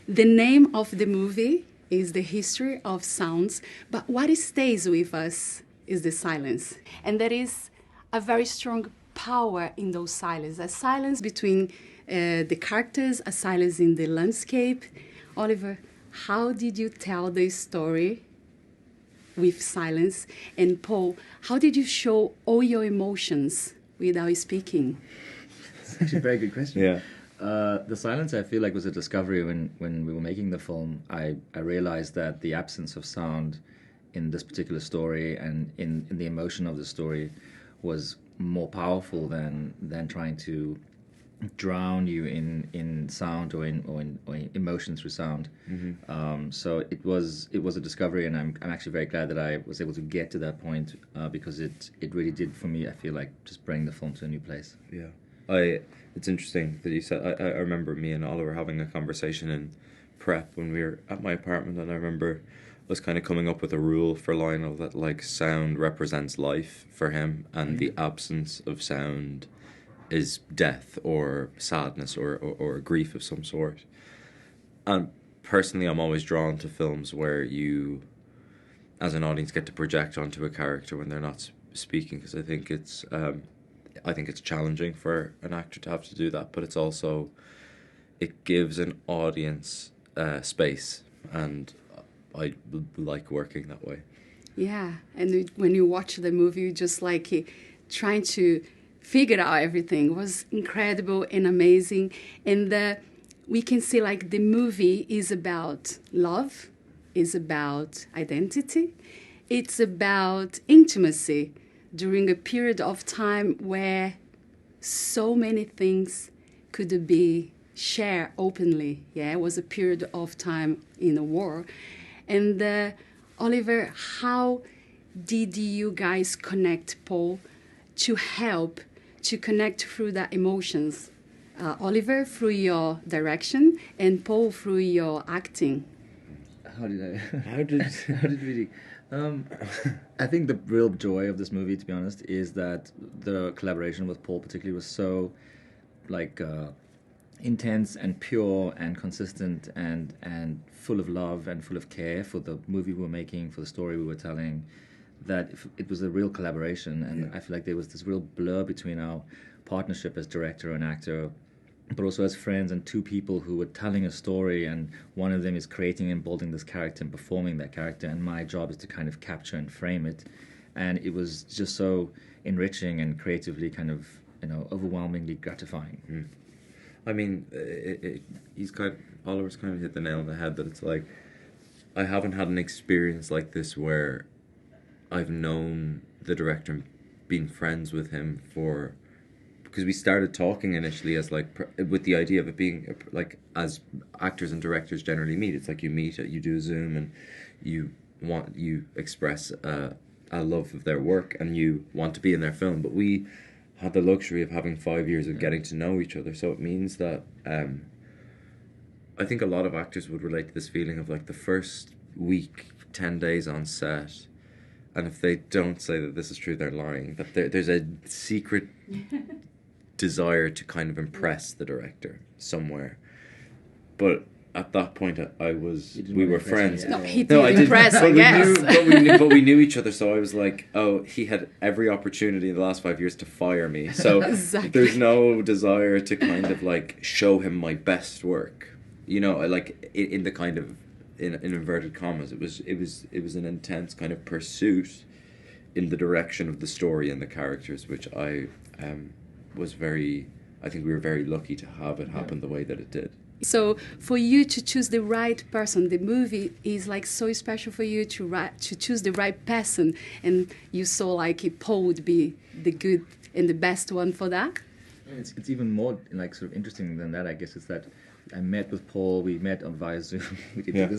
the name of the movie is The History of Sounds, but what stays with us is the silence. And there is a very strong power in those silences, a silence between the characters, a silence in the landscape. Oliver, how did you tell the story with silence? And Paul, how did you show all your emotions without speaking? It's actually a very good question. Yeah. The silence, I feel like, was a discovery when we were making the film. I realized that the absence of sound in this particular story and in the emotion of the story was more powerful than trying to drown you in sound or in emotion through sound. Mm-hmm. So it was a discovery, and I'm actually very glad that I was able to get to that point because it really did, for me, I feel like, just bring the film to a new place. Yeah. It's interesting that you said, I remember me and Oliver having a conversation in prep when we were at my apartment, and I remember us kind of coming up with a rule for Lionel that, like, sound represents life for him, and the absence of sound is death or sadness or grief of some sort. And personally, I'm always drawn to films where you, as an audience, get to project onto a character when they're not speaking, because I think it's challenging for an actor to have to do that, but it's also, it gives an audience space, and I like working that way. Yeah, and when you watch the movie, you just like trying to figure out everything. It was incredible and amazing, and we can see like the movie is about love, is about identity, it's about intimacy during a period of time where so many things could be shared openly. Yeah, it was a period of time in a war. And Oliver, how did you guys connect Paul to help to connect through the emotions? Oliver through your direction and Paul through your acting. How did we? I think the real joy of this movie, to be honest, is that the collaboration with Paul particularly was so intense and pure and consistent and full of love and full of care for the movie we were making, for the story we were telling, that it was a real collaboration. And I feel like there was this real blur between our partnership as director and actor, but also as friends and two people who were telling a story, and one of them is creating and building this character and performing that character, and my job is to kind of capture and frame it. And it was just so enriching and creatively kind of, overwhelmingly gratifying. I mean, Oliver's kind of hit the nail on the head, that it's like, I haven't had an experience like this where I've known the director and been friends with him because we started talking initially as with the idea of it being like, as actors and directors generally meet, it's like you meet, you do a Zoom, and you express a love of their work and you want to be in their film. But we had the luxury of having 5 years of getting to know each other, so it means that I think a lot of actors would relate to this feeling of like the first week, 10 days on set, and if they don't say that this is true, they're lying. But there's a secret desire to kind of impress the director somewhere. But at that point, we were friends. No, he did impress, I guess. But we knew each other, so I was like, oh, he had every opportunity in the last 5 years to fire me. So Exactly. There's no desire to kind of like show him my best work. Like in the kind of, in inverted commas, it was an intense kind of pursuit in the direction of the story and the characters, which I think we were very lucky to have it happen the way that it did. So for you to choose the right person, the movie is like so special for you to choose the right person, and you saw like Paul would be the good and the best one for that. It's even more like sort of interesting than that, I guess. It's that I met with Paul. We met via Zoom. We did do the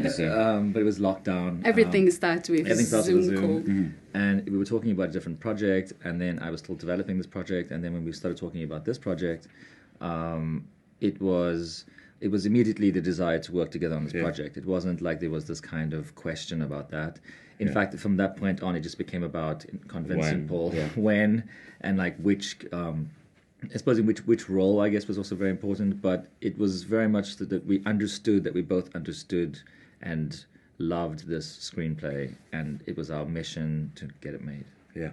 Zoom, but it was locked down. Everything started with Zoom call. Mm-hmm. And we were talking about a different project, and then I was still developing this project, and then when we started talking about this project, it was immediately the desire to work together on this project. It wasn't like there was this kind of question about that. In fact, from that point on, it just became about convincing Paul when and like which I suppose in which role, I guess, was also very important, but it was very much that we understood, that we both understood and loved this screenplay, and it was our mission to get it made. Yeah.